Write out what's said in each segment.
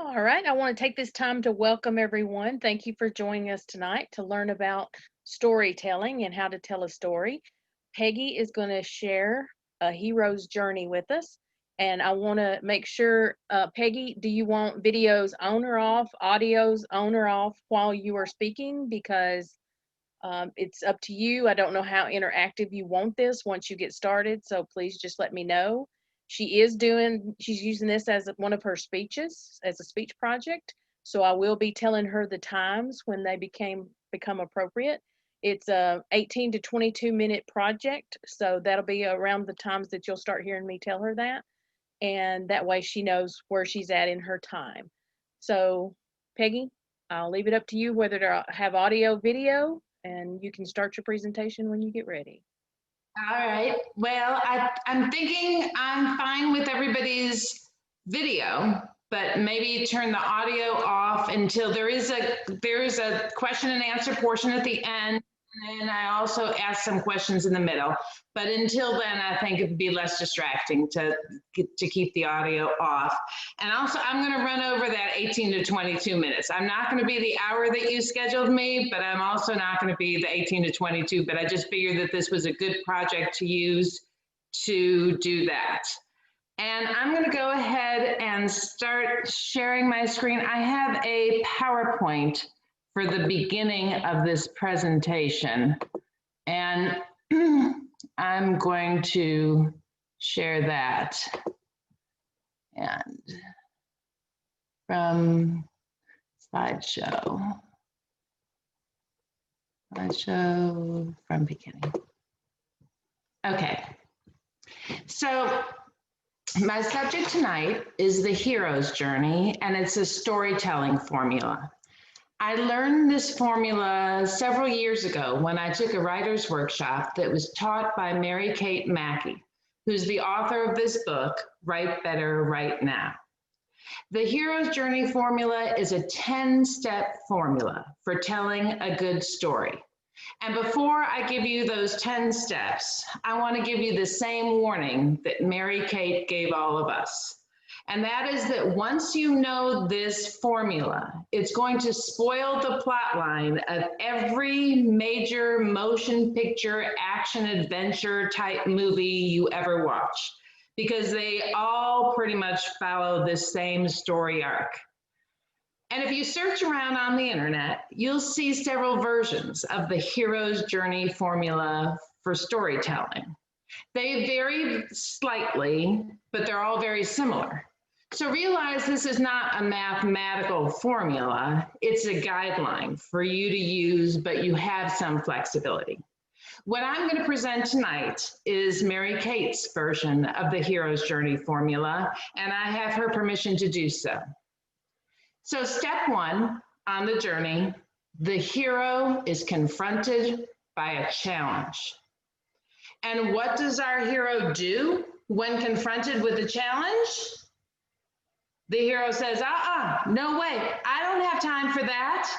All right, I want to take this time to welcome everyone. Thank you for joining us tonight to learn about storytelling and how to tell a story. Peggy is going to share a hero's journey with us. And I want to make sure, Peggy, do you want videos on or off, audios on or off while you are speaking? Because it's up to you. I don't know how interactive you want this once you get started, so please just let me know. She's using this as one of her speeches, as a speech project. So I will be telling her the times when they become appropriate. It's a 18 to 22-minute project, so that'll be around the times that you'll start hearing me tell her that. And that way she knows where she's at in her time. So, Peggy, I'll leave it up to you whether to have audio, video, and you can start your presentation when you get ready. All right. Well, I'm thinking I'm fine with everybody's video, but maybe turn the audio off until there is a question and answer portion at the end. And I also ask some questions in the middle. But until then, I think it'd be less distracting to keep the audio off. And also, I'm going to run over that 18 to 22 minutes. I'm not going to be the hour that you scheduled me, but I'm also not going to be the 18 to 22. But I just figured that this was a good project to use to do that. And I'm going to go ahead and start sharing my screen. I have a PowerPoint for the beginning of this presentation. And I'm going to share that. And from slideshow from beginning. Okay, so my subject tonight is the hero's journey, and it's a storytelling formula. I learned this formula several years ago when I took a writer's workshop that was taught by Mary Kate Mackey, who's the author of this book, Write Better, Write Now. The hero's journey formula is a 10-step formula for telling a good story. And before I give you those 10 steps, I want to give you the same warning that Mary Kate gave all of us. And that is that once you know this formula, it's going to spoil the plot line of every major motion picture, action, adventure type movie you ever watch, because they all pretty much follow the same story arc. And if you search around on the internet, you'll see several versions of the hero's journey formula for storytelling. They vary slightly, but they're all very similar. So realize this is not a mathematical formula, it's a guideline for you to use, but you have some flexibility. What I'm going to present tonight is Mary Kate's version of the hero's journey formula, and I have her permission to do so. So step one on the journey, the hero is confronted by a challenge. And what does our hero do when confronted with a challenge? The hero says, no way, I don't have time for that.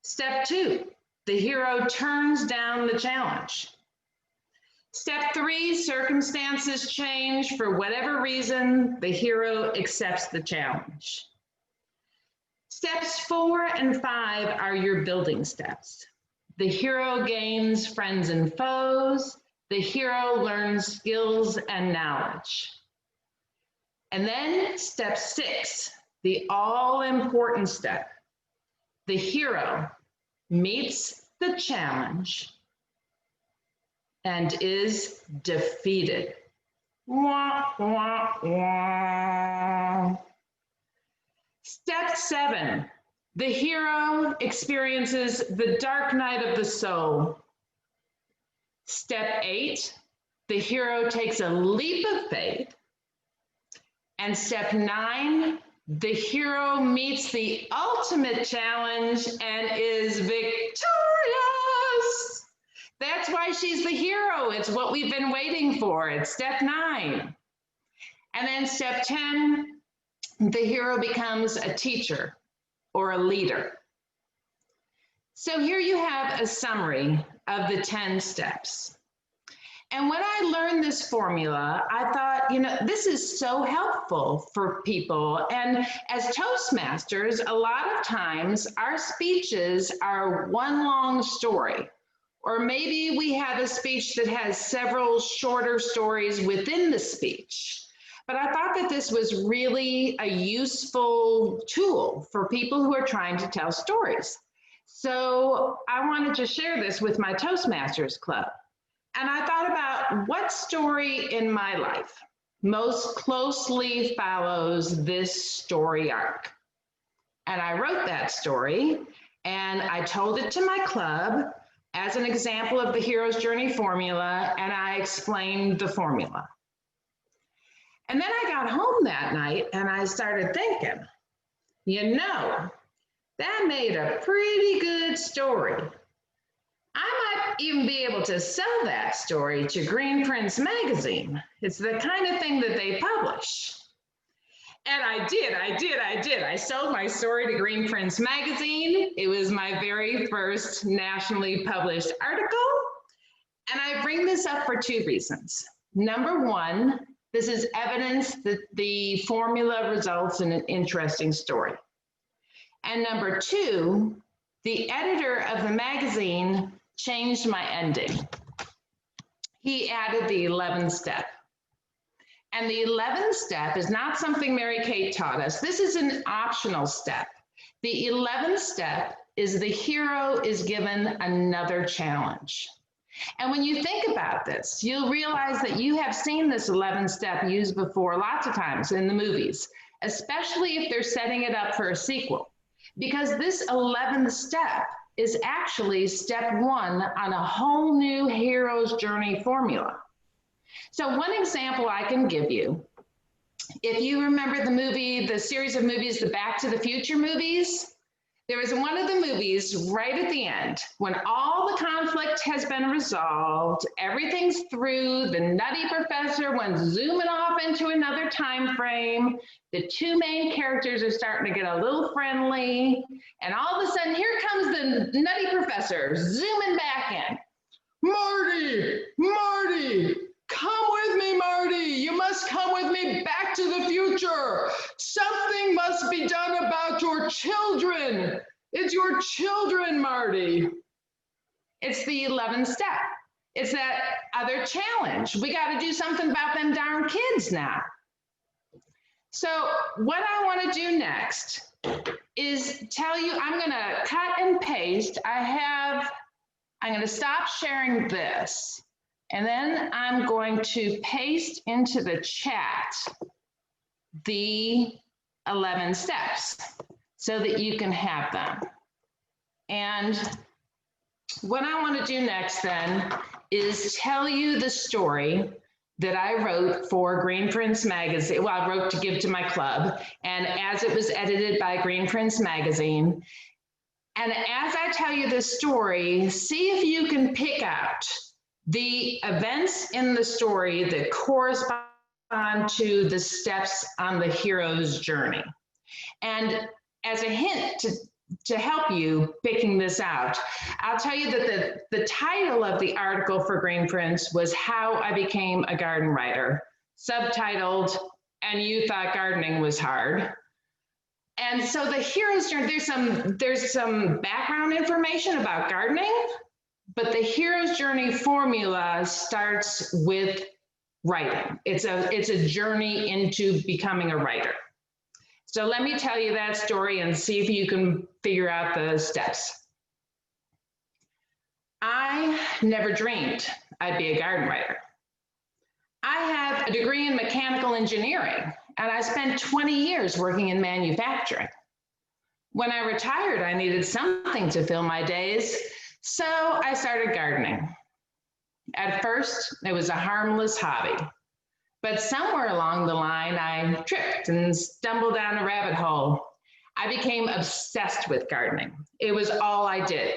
Step two, the hero turns down the challenge. Step three, circumstances change. For whatever reason, the hero accepts the challenge. Steps 4 and 5 are your building steps. The hero gains friends and foes. The hero learns skills and knowledge. And then step 6, the all-important step. The hero meets the challenge and is defeated. Wah, wah, wah. Step 7, the hero experiences the dark night of the soul. Step 8, the hero takes a leap of faith. And step 9, the hero meets the ultimate challenge and is victorious. That's why she's the hero. It's what we've been waiting for. It's step 9. And then step 10, the hero becomes a teacher or a leader. So here you have a summary of the 10 steps. And when I learned this formula, I thought, you know, this is so helpful for people. And as Toastmasters, a lot of times our speeches are one long story. Or maybe we have a speech that has several shorter stories within the speech. But I thought that this was really a useful tool for people who are trying to tell stories. So I wanted to share this with my Toastmasters Club. And I thought about what story in my life most closely follows this story arc. And I wrote that story and I told it to my club as an example of the hero's journey formula, and I explained the formula. And then I got home that night and I started thinking, you know, that made a pretty good story. I might even be able to sell that story to Green Prince magazine. It's the kind of thing that they publish. And I did. I sold my story to Green Prince magazine. It was my very first nationally published article. And I bring this up for two reasons. Number one, this is evidence that the formula results in an interesting story. And number two, the editor of the magazine changed my ending. He added the 11th step. And the 11th step is not something Mary Kate taught us. This is an optional step. The 11th step is the hero is given another challenge. And when you think about this, you'll realize that you have seen this 11th step used before lots of times in the movies, especially if they're setting it up for a sequel. Because this 11th step is actually step one on a whole new hero's journey formula. So one example I can give you, if you remember the series of movies, the Back to the Future movies, there was one of the movies right at the end when all the conflict has been resolved, everything's through, the nutty professor went zooming off into another time frame, the two main characters are starting to get a little friendly, and all of a sudden here comes the nutty professor zooming back in. Marty, come with me, Marty. You must come with me back to the future. Something must be done about your children. It's your children, Marty. It's the 11th step. It's that other challenge. We got to do something about them darn kids now. So what I want to do next is tell you, I'm going to cut and paste. I'm going to stop sharing this. And then I'm going to paste into the chat the 11 steps so that you can have them. And what I want to do next then is tell you the story that I wrote for Green Prince magazine. Well, I wrote to give to my club, and as it was edited by Green Prince magazine. And as I tell you this story, see if you can pick out the events in the story that correspond to the steps on the hero's journey. And as a hint to help you picking this out, I'll tell you that the title of the article for Green Prince was How I Became a Garden Writer, subtitled, And You Thought Gardening Was Hard. And so the hero's journey, there's some background information about gardening, but the hero's journey formula starts with writing. It's a journey into becoming a writer. So let me tell you that story and see if you can figure out the steps. I never dreamed I'd be a garden writer. I have a degree in mechanical engineering, and I spent 20 years working in manufacturing. When I retired, I needed something to fill my days, so I started gardening. At first, it was a harmless hobby, but somewhere along the line, I tripped and stumbled down a rabbit hole. I became obsessed with gardening. It was all I did.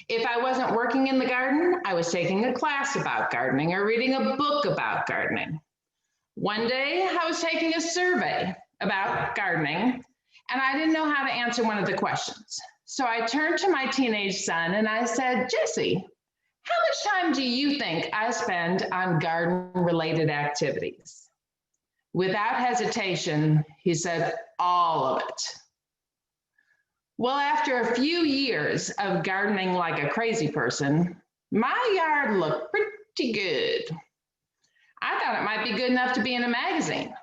If I wasn't working in the garden, I was taking a class about gardening or reading a book about gardening. One day, I was taking a survey about gardening, and I didn't know how to answer one of the questions. So I turned to my teenage son and I said, Jesse, How much time do you think I spend on garden-related activities? Without hesitation, he said, all of it. Well, after a few years of gardening like a crazy person, my yard looked pretty good. I thought it might be good enough to be in a magazine.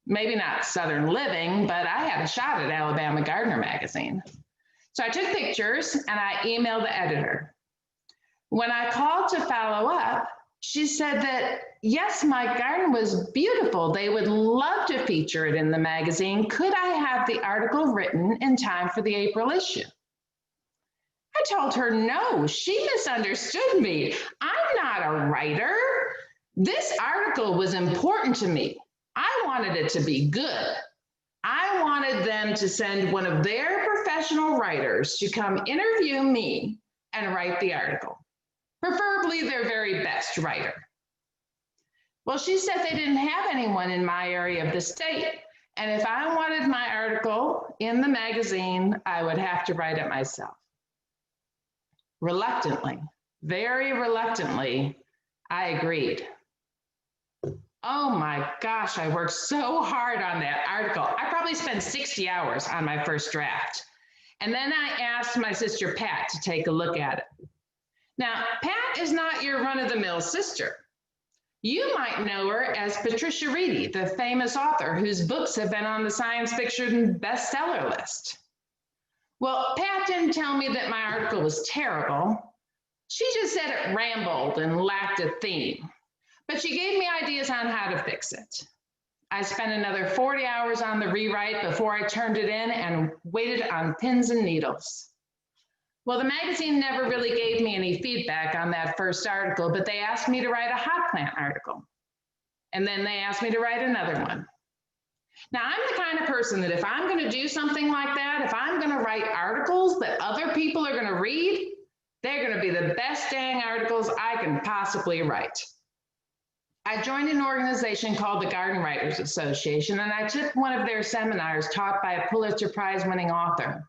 Maybe not Southern Living, but I had a shot at Alabama Gardener magazine. So I took pictures and I emailed the editor. When I called to follow up, she said that, yes, my garden was beautiful. They would love to feature it in the magazine. Could I have the article written in time for the April issue? I told her no, she misunderstood me. I'm not a writer. This article was important to me. I wanted it to be good. I wanted them to send one of their professional writers to come interview me and write the article, preferably their very best writer. Well, she said they didn't have anyone in my area of the state, and if I wanted my article in the magazine, I would have to write it myself. Reluctantly, very reluctantly, I agreed. Oh my gosh, I worked so hard on that article. I probably spent 60 hours on my first draft. And then I asked my sister Pat to take a look at it. Now, Pat is not your run-of-the-mill sister. You might know her as Patricia Reedy, the famous author whose books have been on the science fiction bestseller list. Well, Pat didn't tell me that my article was terrible. She just said it rambled and lacked a theme. But she gave me ideas on how to fix it. I spent another 40 hours on the rewrite before I turned it in and waited on pins and needles. Well, the magazine never really gave me any feedback on that first article, but they asked me to write a hot plant article. And then they asked me to write another one. Now, I'm the kind of person that if I'm going to do something like that, if I'm going to write articles that other people are going to read, they're going to be the best dang articles I can possibly write. I joined an organization called the Garden Writers Association, and I took one of their seminars taught by a Pulitzer Prize winning author.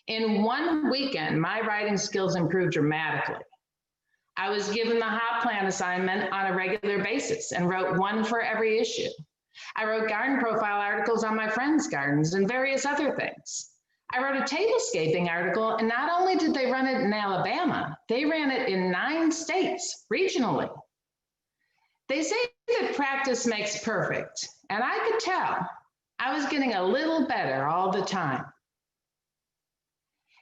In one weekend, my writing skills improved dramatically. I was given the hot plant assignment on a regular basis and wrote one for every issue. I wrote garden profile articles on my friends' gardens and various other things. I wrote a tablescaping article, and not only did they run it in Alabama, they ran it in 9 states regionally. They say that practice makes perfect, and I could tell I was getting a little better all the time.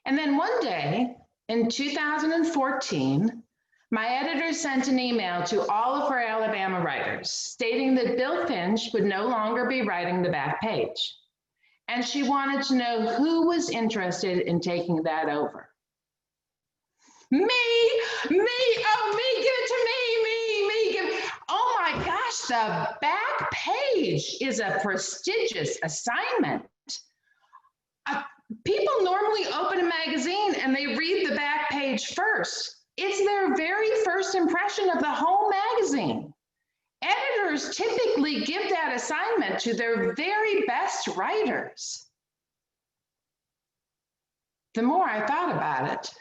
And then one day in 2014, my editor sent an email to all of her Alabama writers stating that Bill Finch would no longer be writing the back page. And she wanted to know who was interested in taking that over. Me, oh me, give it to me, give it. Oh my gosh, the back page is a prestigious assignment. People normally open a magazine and they read the back page first. It's their very first impression of the whole magazine. Editors typically give that assignment to their very best writers. The more I thought about it,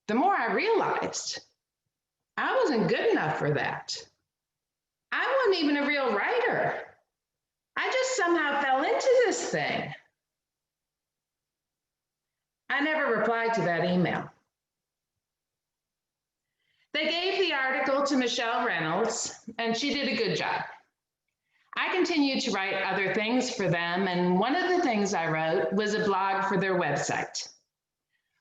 the more I realized I wasn't good enough for that. I wasn't even a real writer. I just somehow fell into this thing. I never replied to that email. They gave the article to Michelle Reynolds, and she did a good job. I continued to write other things for them, and one of the things I wrote was a blog for their website.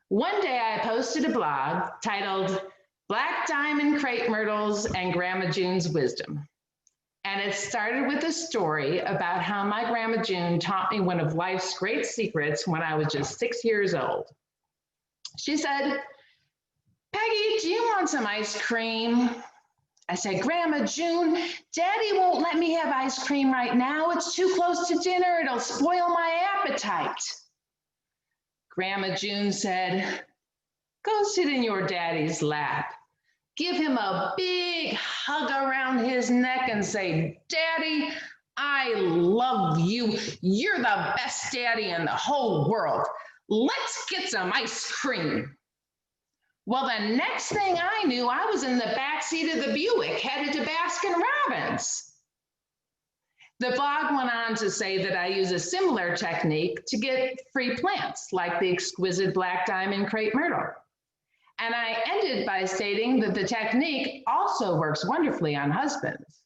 One day I posted a blog titled Black Diamond Crepe Myrtles and Grandma June's Wisdom. And it started with a story about how my Grandma June taught me one of life's great secrets when I was just 6 years old. She said, "Peggy, do you want some ice cream?" I said, "Grandma June, Daddy won't let me have ice cream right now. It's too close to dinner. It'll spoil my appetite." Grandma June said, "Go sit in your daddy's lap. Give him a big hug around his neck and say, 'Daddy, I love you. You're the best daddy in the whole world. Let's get some ice cream.'" Well, the next thing I knew, I was in the back seat of the Buick headed to Baskin-Robbins. The blog went on to say that I use a similar technique to get free plants, like the exquisite black diamond crepe myrtle. And I ended by stating that the technique also works wonderfully on husbands.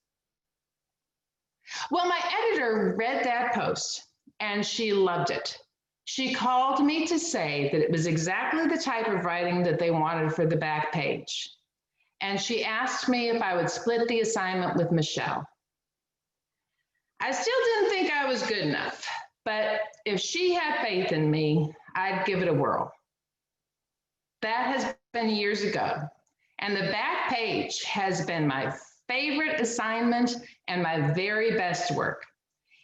Well, my editor read that post and she loved it. She called me to say that it was exactly the type of writing that they wanted for the back page. And she asked me if I would split the assignment with Michelle. I still didn't think I was good enough, but if she had faith in me, I'd give it a whirl. That has been years ago, and the back page has been my favorite assignment and my very best work.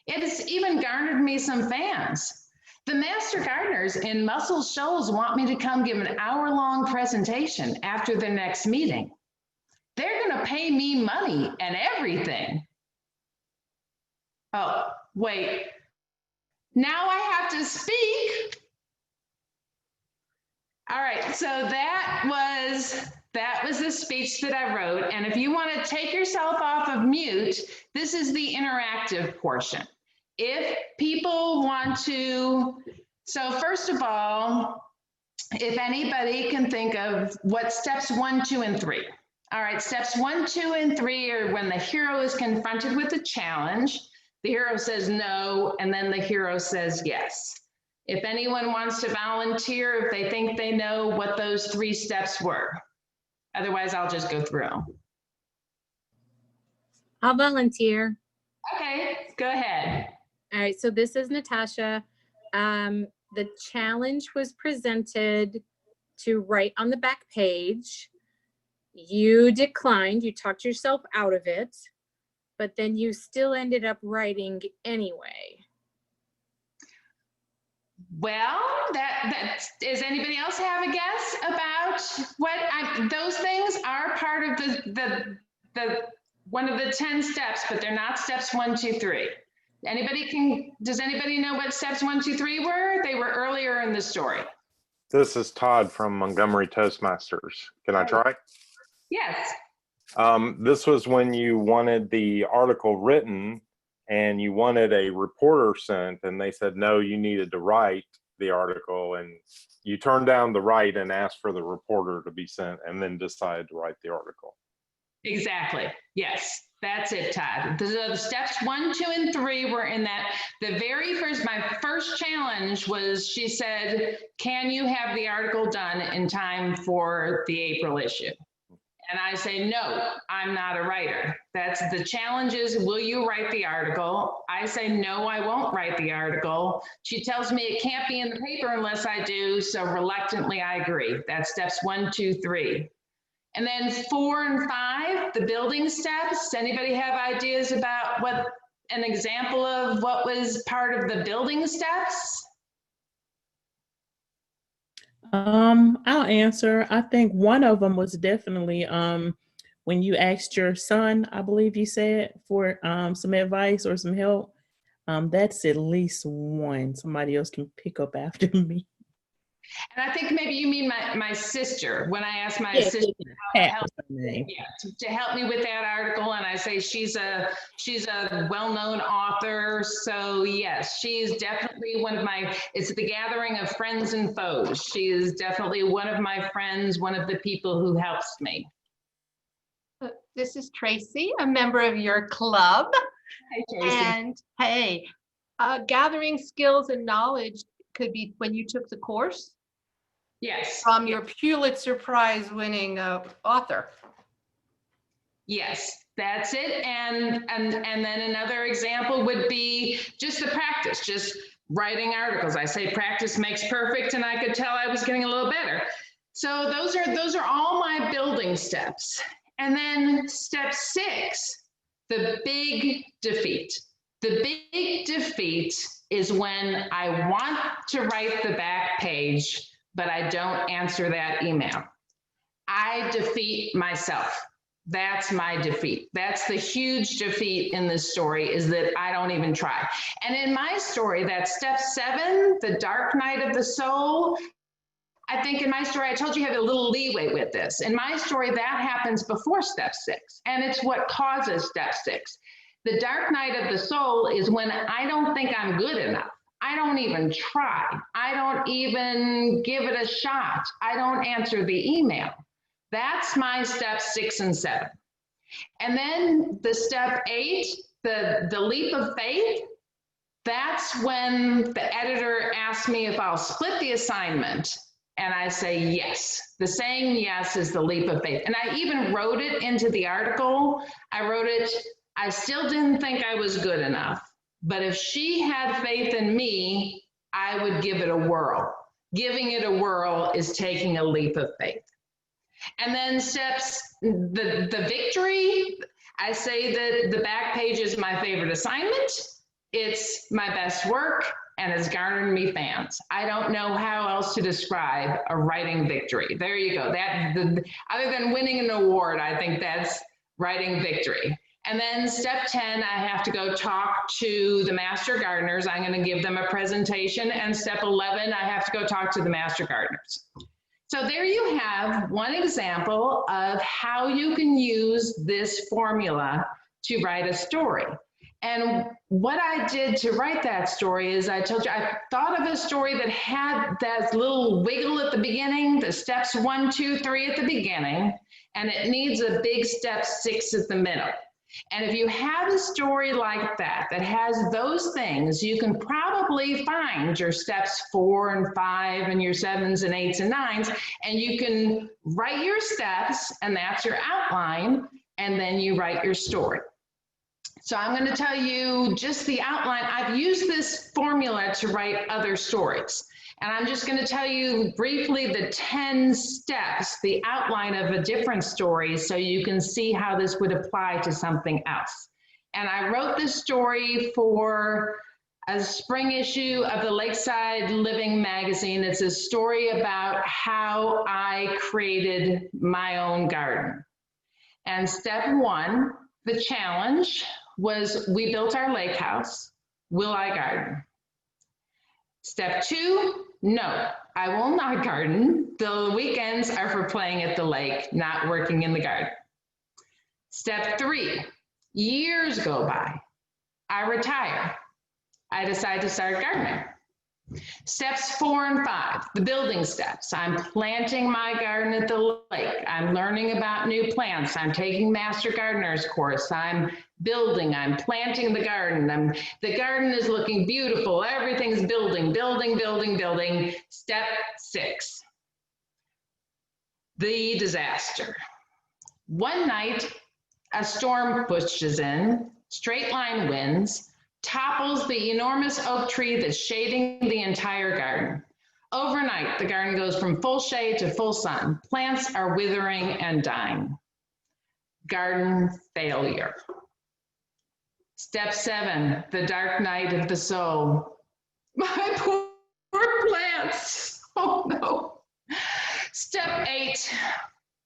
It has even garnered me some fans. The master gardeners in Muscle Shoals want me to come give an hour-long presentation after their next meeting. They're going to pay me money and everything. Oh, wait. Now I have to speak. All right, so that was the speech that I wrote. And if you want to take yourself off of mute, this is the interactive portion. If people want to, so first of all, if anybody can think of what steps 1, 2, and 3. All right, steps 1, 2, and 3 are when the hero is confronted with a challenge. The hero says no, and then the hero says yes. If anyone wants to volunteer, if they think they know what those 3 steps were. Otherwise, I'll just go through them. I'll volunteer. Okay, go ahead. All right, so this is Natasha. The challenge was presented to write on the back page. You declined, you talked yourself out of it, but then you still ended up writing anyway. Well, does anybody else have a guess about what those things are part of the one of the 10 steps, but they're not steps 1, 2, 3. Does anybody know what steps 1, 2, 3 were? They were earlier in the story. This is Todd from Montgomery Toastmasters. Can I try? Yes. This was when you wanted the article written and you wanted a reporter sent, and they said, no, you needed to write the article, and you turned down the write and asked for the reporter to be sent, and then decided to write the article. Exactly. Yes, that's it, Todd. The steps 1, 2, and 3 were in that. The very first, my first challenge was, she said, can you have the article done in time for the April issue? And I say, no, I'm not a writer. That's the challenge is, will you write the article? I say, no, I won't write the article. She tells me it can't be in the paper unless I do. So reluctantly, I agree. That's steps 1, 2, 3. And then 4 and 5, the building steps. Anybody have ideas about what an example of what was part of the building steps? I'll answer. I think one of them was definitely when you asked your son, I believe you said, for some advice or some help. That's at least one. Somebody else can pick up after me. And I think maybe you mean my sister, when I asked my sister to help me with that article, and I say she's a well-known author. So yes, she is definitely one of my, it's the gathering of friends and foes. She is definitely one of my friends, one of the people who helps me. This is Tracy, a member of your club. Hi, Tracy. And hey, gathering skills and knowledge could be when you took the course. Yes. From your Pulitzer Prize winning author. Yes, that's it. And then another example would be just the practice, just writing articles. I say practice makes perfect, and I could tell I was getting a little better. So those are all my building steps. And then step 6, the big defeat. The big defeat is when I want to write the back page, but I don't answer that email. I defeat myself. That's my defeat. That's the huge defeat in this story, is that I don't even try. And in my story, that step 7, the dark night of the soul, I think in my story, I told you have a little leeway with this. In my story, that happens before step 6, and it's what causes step 6. The dark night of the soul is when I don't think I'm good enough. I don't even try. I don't even give it a shot. I don't answer the email. That's my step 6 and 7. And then the step 8, the leap of faith, that's when the editor asks me if I'll split the assignment. And I say yes. The saying yes is the leap of faith. And I even wrote it into the article. I wrote it, I still didn't think I was good enough, but if she had faith in me, I would give it a whirl. Giving it a whirl is taking a leap of faith. And then steps, the victory, I say that the back page is my favorite assignment. It's my best work, and it's garnered me fans. I don't know how else to describe a writing victory. There you go. Other than winning an award, I think that's writing victory. And then step 10, I have to go talk to the master gardeners. I'm going to give them a presentation. And step 11, I have to go talk to the master gardeners. So there you have one example of how you can use this formula to write a story. And what I did to write that story is I told you, I thought of a story that had that little wiggle at the beginning, the steps 1, 2, 3 at the beginning, and it needs a big step 6 at the middle. And if you have a story like that, that has those things, you can probably find your steps 4 and 5 and your 7s and 8s and 9s, and you can write your steps, and that's your outline, and then you write your story. So I'm going to tell you just the outline. I've used this formula to write other stories. And I'm just going to tell you briefly the 10 steps, the outline of a different story, so you can see how this would apply to something else. And I wrote this story for a spring issue of the Lakeside Living magazine. It's a story about how I created my own garden. And step 1, the challenge was we built our lake house. Will I garden? Step 2, no, I will not garden. The weekends are for playing at the lake, not working in the garden. Step 3, years go by. I retire. I decide to start gardening. Steps 4 and 5, the building steps. I'm planting my garden at the lake. I'm learning about new plants. I'm taking Master Gardener's course. I'm building, I'm planting the garden. The garden is looking beautiful. Everything's building, building, building, building. Step 6, the disaster. One night, a storm pushes in, straight line winds, topples the enormous oak tree that's shading the entire garden. Overnight, the garden goes from full shade to full sun. Plants are withering and dying. Garden failure. Step 7, the dark night of the soul. My poor plants. Oh no. Step 8,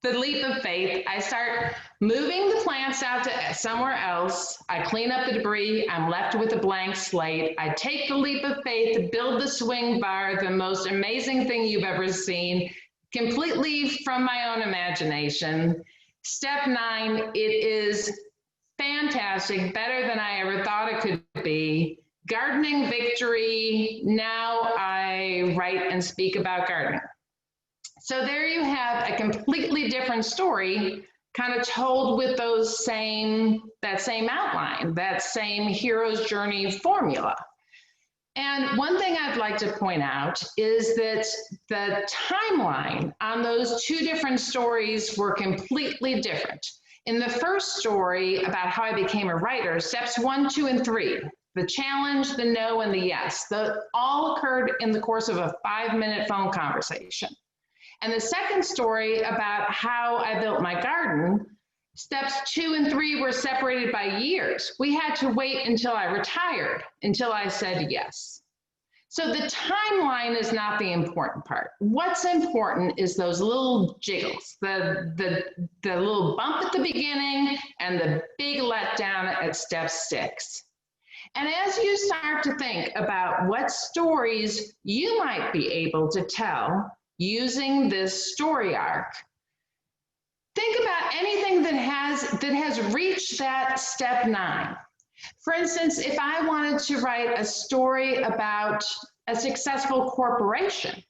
the leap of faith. I start moving the plants out to somewhere else. I clean up the debris. I'm left with a blank slate. I take the leap of faith, build the swing bar, the most amazing thing you've ever seen, completely from my own imagination. Step 9, it is fantastic, better than I ever thought it could be. Gardening victory. Now I write and speak about gardening. So there you have a completely different story, kind of told with that same outline, that same hero's journey formula. And one thing I'd like to point out is that the timeline on those 2 different stories were completely different. In the first story about how I became a writer, steps 1, 2, and 3, the challenge, the no, and the yes, all occurred in the course of a 5-minute phone conversation. And the second story about how I built my garden, steps 2 and 3 were separated by years. We had to wait until I retired, until I said yes. So the timeline is not the important part. What's important is those little jiggles, the little bump at the beginning and the big letdown at step 6. And as you start to think about what stories you might be able to tell using this story arc. Think about anything that has reached that step 9. For instance, if I wanted to write a story about a successful corporation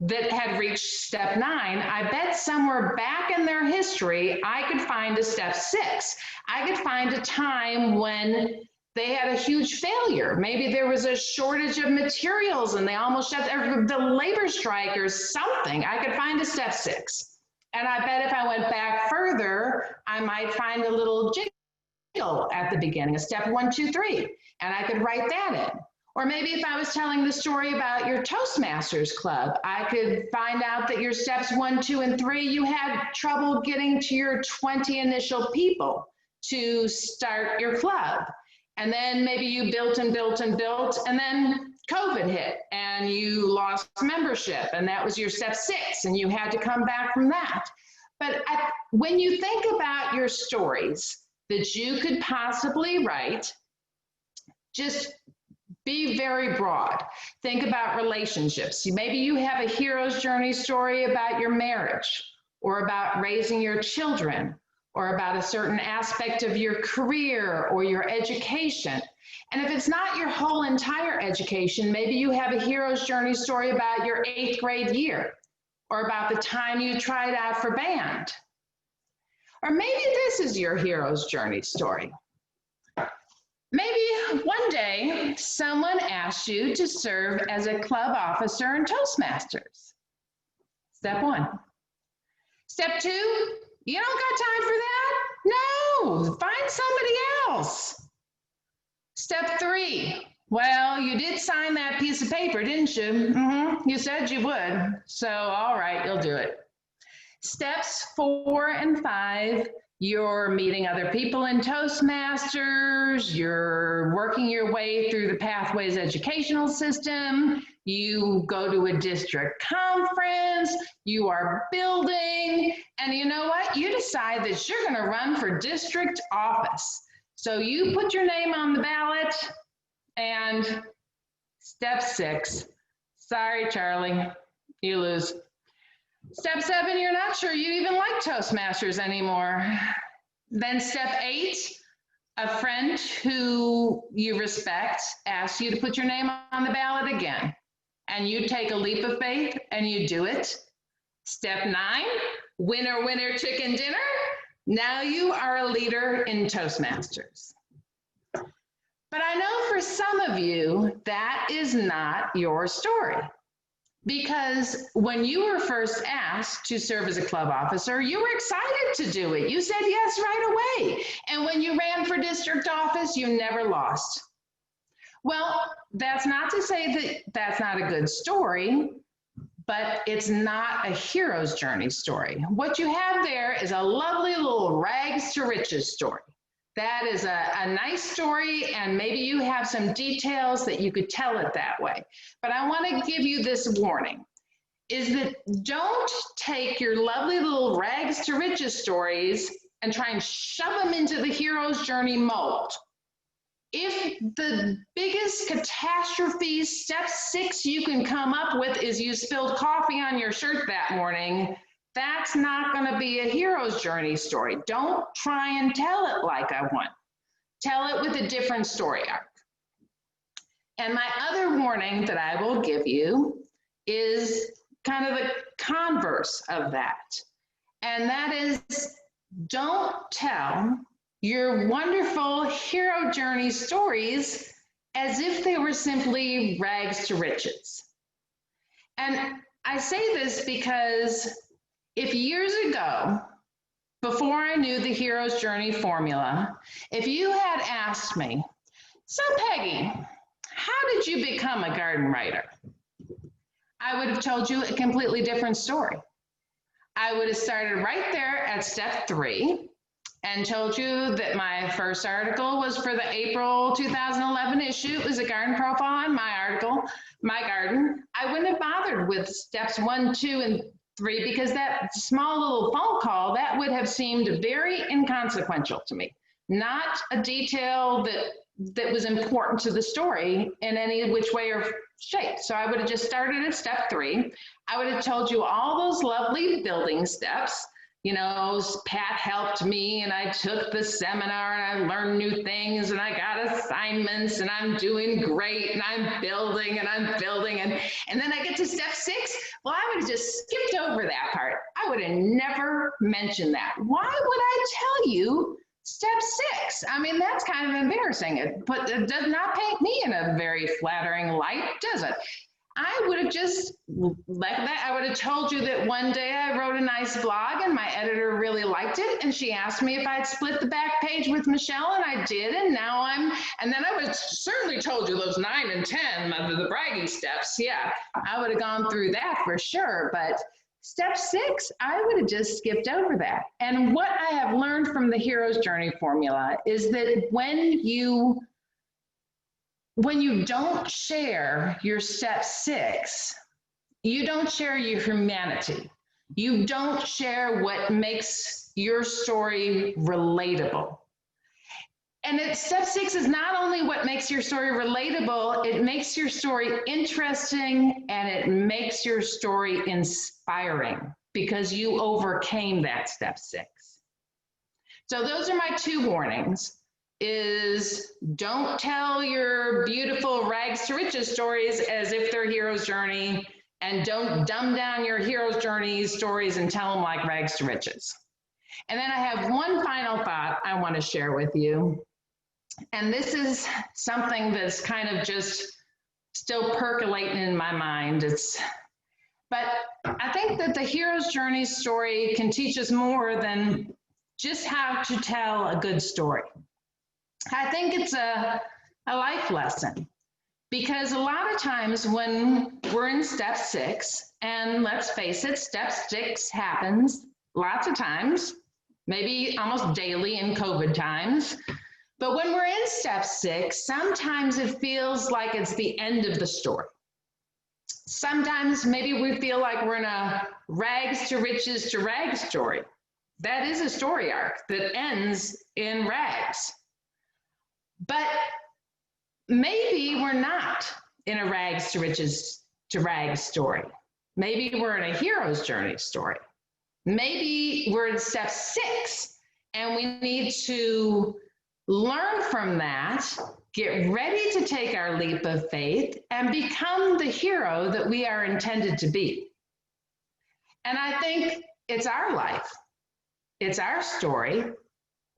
that had reached step 9, I bet somewhere back in their history, I could find a step 6. I could find a time when they had a huge failure. Maybe there was a shortage of materials and they almost shut the labor strike or something. I could find a step 6. And I bet if I went back further, I might find a little jiggle at the beginning, a step 1, 2, 3, and I could write that in. Or maybe if I was telling the story about your Toastmasters club, I could find out that your steps 1, 2, and 3, you had trouble getting to your 20 initial people to start your club. And then maybe you built and built and built, and then COVID hit and you lost membership, and that was your step 6, and you had to come back from that. But when you think about your stories that you could possibly write, just be very broad. Think about relationships. Maybe you have a hero's journey story about your marriage, or about raising your children, or about a certain aspect of your career or your education. And if it's not your whole entire education, maybe you have a hero's journey story about your 8th grade year, or about the time you tried out for band. Or maybe this is your hero's journey story. Maybe one day someone asked you to serve as a club officer in Toastmasters. Step 1. Step 2, you don't got time for that? No, find somebody else. Step 3, well, you did sign that piece of paper, didn't you? You said you would, so all right, you'll do it. Steps 4 and 5, you're meeting other people in Toastmasters, you're working your way through the Pathways educational system, you go to a district conference, you are building, and you know what? You decide that you're gonna run for district office. So you put your name on the ballot, and step 6, sorry, Charlie, you lose. Step 7, you're not sure you even like Toastmasters anymore. Then step 8, a friend who you respect asks you to put your name on the ballot again. And you take a leap of faith and you do it. Step 9, winner, winner, chicken dinner. Now you are a leader in Toastmasters. But I know for some of you, that is not your story. Because when you were first asked to serve as a club officer, you were excited to do it. You said yes right away. And when you ran for district office, you never lost. Well, that's not to say that that's not a good story, but it's not a hero's journey story. What you have there is a lovely little rags to riches story. That is a nice story, and maybe you have some details that you could tell it that way. But I want to give you this warning, is that don't take your lovely little rags to riches stories and try and shove them into the hero's journey mold. If the biggest catastrophe, step 6 you can come up with is you spilled coffee on your shirt that morning, that's not going to be a hero's journey story. Don't try and tell it like I want. Tell it with a different story arc. And my other warning that I will give you is kind of the converse of that. And that is, don't tell your wonderful hero journey stories as if they were simply rags to riches. And I say this because if years ago, before I knew the hero's journey formula, if you had asked me, so Peggy, how did you become a garden writer? I would have told you a completely different story. I would have started right there at step 3 and told you that my first article was for the April 2011 issue. It was a garden profile on my article, my garden. I wouldn't have bothered with steps 1, 2, and 3 because that small little phone call, that would have seemed very inconsequential to me. Not a detail that was important to the story in any which way or shape. So I would have just started at step 3. I would have told you all those lovely building steps. You know, Pat helped me and I took the seminar and I learned new things and I got assignments and I'm doing great and I'm building and I'm building. And then I get to step 6. Well, I would have just skipped over that part. I would have never mentioned that. Why would I tell you step 6? I mean, that's kind of embarrassing, but it does not paint me in a very flattering light, does it? I would have just, like that, I would have told you that one day I wrote a nice blog and my editor really liked it. And she asked me if I'd split the back page with Michelle, and I did. And now and then I would have certainly told you those 9 and 10, the braggy steps. Yeah, I would have gone through that for sure. But step 6, I would have just skipped over that. And what I have learned from the Hero's Journey formula is that when you don't share your step 6, you don't share your humanity. You don't share what makes your story relatable. And step 6 is not only what makes your story relatable, it makes your story interesting and it makes your story inspiring because you overcame that step 6. So those are my 2 warnings. Is don't tell your beautiful rags to riches stories as if they're hero's journey, and don't dumb down your hero's journey stories and tell them like rags to riches. And then I have one final thought I want to share with you. And this is something that's kind of just still percolating in my mind. But I think that the hero's journey story can teach us more than just how to tell a good story. I think it's a life lesson, because a lot of times when we're in step 6, and let's face it, step 6 happens lots of times, maybe almost daily in COVID times. But when we're in step 6, sometimes it feels like it's the end of the story. Sometimes maybe we feel like we're in a rags to riches to rags story. That is a story arc that ends in rags. But maybe we're not in a rags to riches to rags story. Maybe we're in a hero's journey story. Maybe we're in step 6 and we need to learn from that, get ready to take our leap of faith and become the hero that we are intended to be. And I think it's our life. It's our story.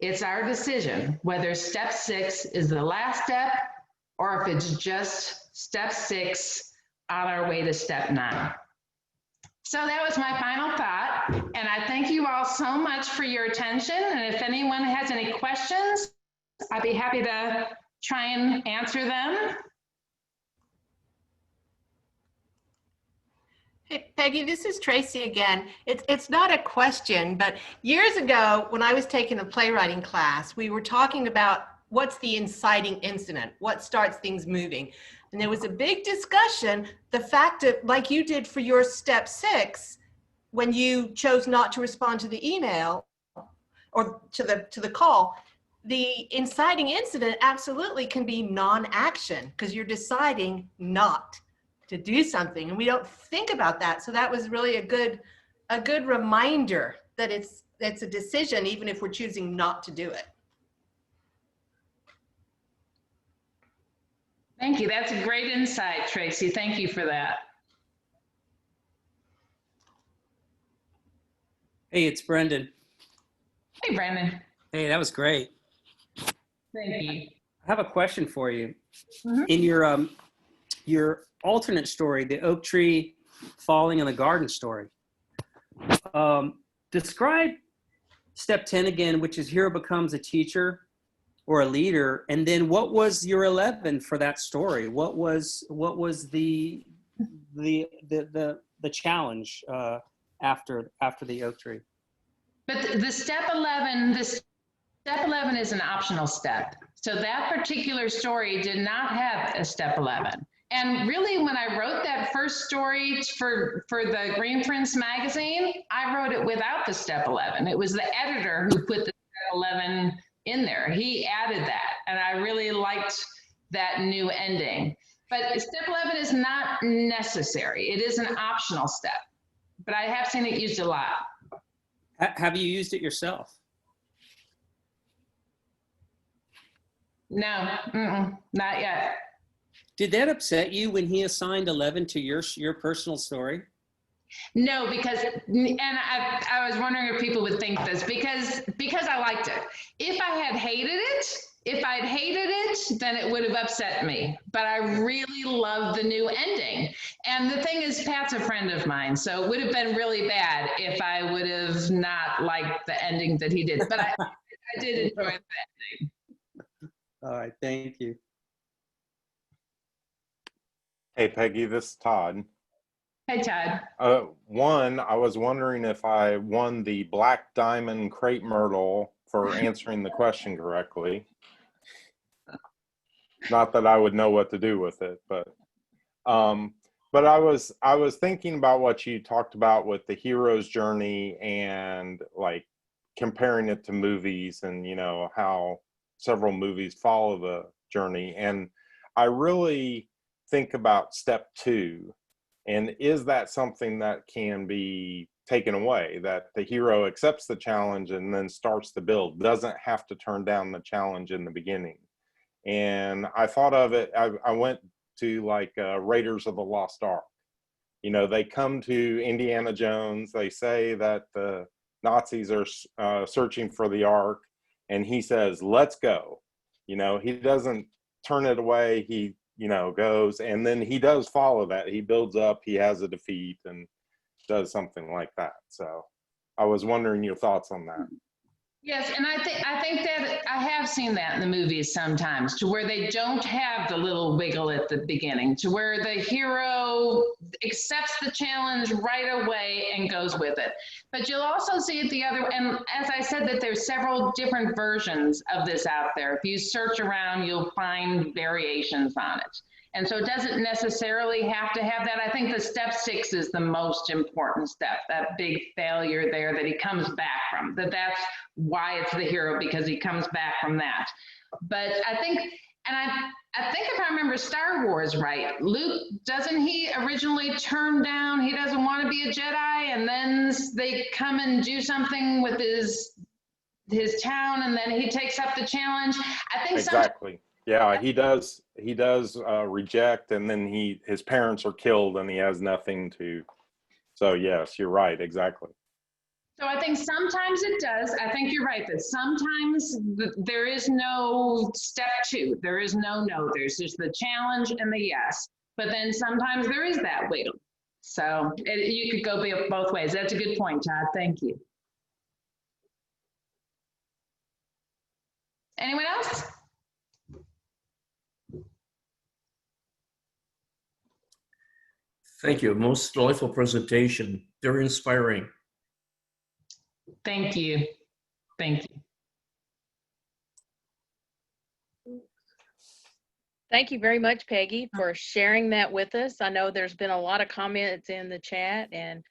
It's our decision, whether step 6 is the last step or if it's just step 6 on our way to step 9. So that was my final thought. And I thank you all so much for your attention. And if anyone has any questions, I'd be happy to try and answer them. Hey, Peggy, this is Tracy again. It's not a question, but years ago when I was taking a playwriting class, we were talking about what's the inciting incident, what starts things moving. And there was a big discussion, the fact that, like you did for your step 6, when you chose not to respond to the email or to the call, the inciting incident absolutely can be non-action because you're deciding not to do something, and we don't think about that. So that was really a good reminder that it's a decision, even if we're choosing not to do it. Thank you. That's a great insight, Tracy. Thank you for that. Hey, it's Brendan. Hey, Brandon. Hey, that was great. Thank you. I have a question for you. Mhm. In your alternate story, the oak tree falling in the garden story, describe step 10 again, which is hero becomes a teacher or a leader. And then what was your 11 for that story? What was the challenge after the oak tree? But the step 11 is an optional step. So that particular story did not have a step 11. And really, when I wrote that first story for the Green Prince magazine, I wrote it without the step 11. It was the editor who put the step 11 in there. He added that, and I really liked that new ending. But step 11 is not necessary. It is an optional step, but I have seen it used a lot. Have you used it yourself? No, not yet. Did that upset you when he assigned 11 to your personal story? No, because, and I was wondering if people would think this, because I liked it. If I'd hated it, then it would have upset me. But I really love the new ending. And the thing is, Pat's a friend of mine, so it would have been really bad if I would have not liked the ending that he did. But I did enjoy the ending. All right, thank you. Hey, Peggy, this is Todd. Hey, Todd. One, I was wondering if I won the Black Diamond Crepe Myrtle for answering the question correctly. Not that I would know what to do with it, but I was thinking about what you talked about with the hero's journey and like comparing it to movies and, you know, how several movies follow the journey. And I really think about step 2. And is that something that can be taken away, that the hero accepts the challenge and then starts to build, doesn't have to turn down the challenge in the beginning? And I thought of it, I went to like Raiders of the Lost Ark. You know, they come to Indiana Jones, they say that the Nazis are searching for the Ark, and he says, let's go. You know, he doesn't turn it away, he, you know, goes, and then he does follow that. He builds up, he has a defeat and does something like that. So I was wondering your thoughts on that. Yes, and I think that I have seen that in the movies sometimes, to where they don't have the little wiggle at the beginning, to where the hero accepts the challenge right away and goes with it. But you'll also see it the other, and as I said, that there's several different versions of this out there. If you search around, you'll find variations on it. And so it doesn't necessarily have to have that. I think the step 6 is the most important step, that big failure there that he comes back from, that's why it's the hero, because he comes back from that. But I think, and I think if I remember Star Wars right, Luke, doesn't he originally turn down, he doesn't want to be a Jedi, and then they come and do something with his town, and then he takes up the challenge. I think exactly. Yeah, he does reject, and then his parents are killed and he has nothing to. So yes, you're right, exactly. So I think sometimes it does. I think you're right that sometimes there is no step 2. There is no. There's just the challenge and the yes. But then sometimes there is that wiggle. So you could go both ways. That's a good point, Todd. Thank you. Anyone else? Thank you. Most delightful presentation. Very inspiring. Thank you. Thank you. Thank you very much, Peggy, for sharing that with us. I know there's been a lot of comments in the chat, and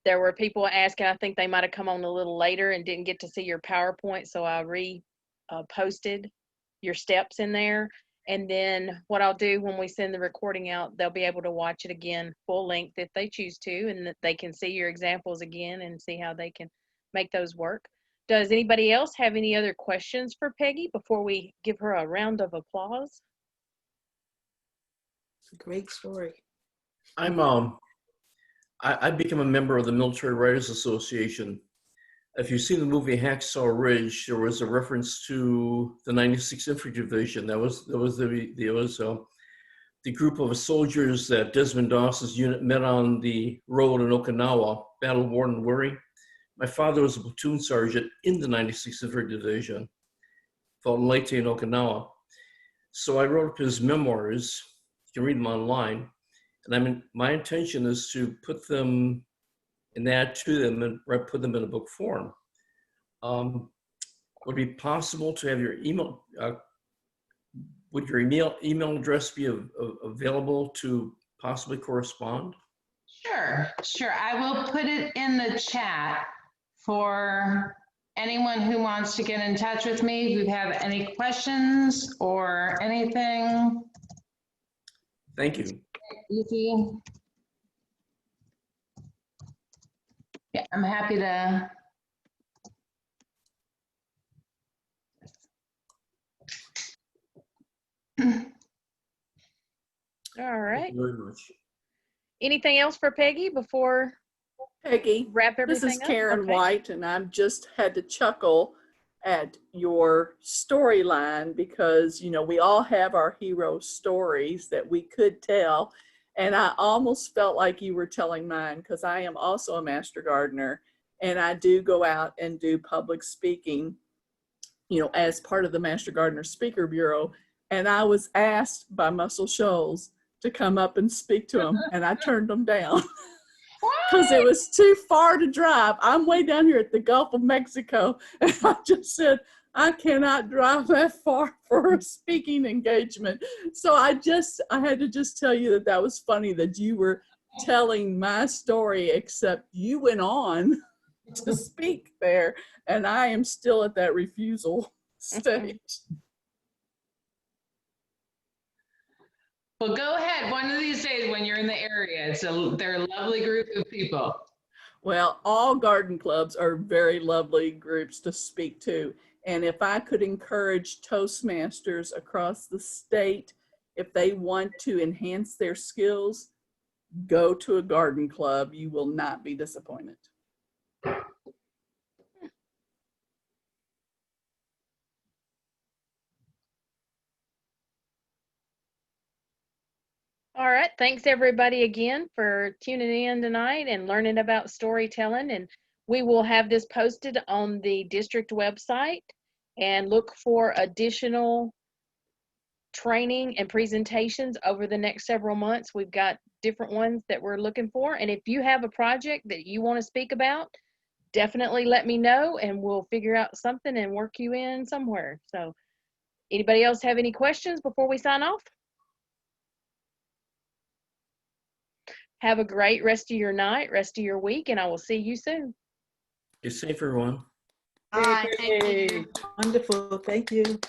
there were people asking, I think they might have come on a little later and didn't get to see your PowerPoint, so I posted your steps in there. And then what I'll do when we send the recording out, they'll be able to watch it again full length if they choose to, and that they can see your examples again and see how they can make those work. Does anybody else have any other questions for Peggy before we give her a round of applause? Great story. I've become a member of the Military Writers Association. If you've seen the movie Hacksaw Ridge, there was a reference to the 96th Infantry Division. That was the group of soldiers that Desmond Doss's unit met on the road in Okinawa, battle worn and weary. My father was a platoon sergeant in the 96th Infantry Division, fought in Leyte in Okinawa. So I wrote up his memoirs. You can read them online. And my intention is to put them and add to them and put them in a book form. Would it be possible to have your email, would your email address be available to possibly correspond? Sure. I will put it in the chat for anyone who wants to get in touch with me. If you have any questions or anything. Thank you. Easy. Yeah, I'm happy to. All right. Thank you very much. Anything else for Peggy before Peggy, wrap this everything is up? Karen Okay. White, and I've just had to chuckle at your storyline because, you know, we all have our hero stories that we could tell. And I almost felt like you were telling mine because I am also a master gardener and I do go out and do public speaking, you know, as part of the Master Gardener Speaker Bureau. And I was asked by Muscle Shoals to come up and speak to him, and I turned them down. Because it was too far to drive. I'm way down here at the Gulf of Mexico, and I just said, I cannot drive that far for a speaking engagement. So I had to just tell you that that was funny that you were telling my story, except you went on to speak there, and I am still at that refusal stage. Well, go ahead. One of these days when you're in the area, they're a lovely group of people. Well, all garden clubs are very lovely groups to speak to. And if I could encourage Toastmasters across the state, if they want to enhance their skills, go to a garden club. You will not be disappointed. All right. Thanks everybody again for tuning in tonight and learning about storytelling. And we will have this posted on the district website, and look for additional training and presentations over the next several months. We've got different ones that we're looking for. And if you have a project that you want to speak about, definitely let me know and we'll figure out something and work you in somewhere. So anybody else have any questions before we sign off? Have a great rest of your night, rest of your week, and I will see you soon. Be safe, everyone. All right, thank you. Wonderful. Thank you.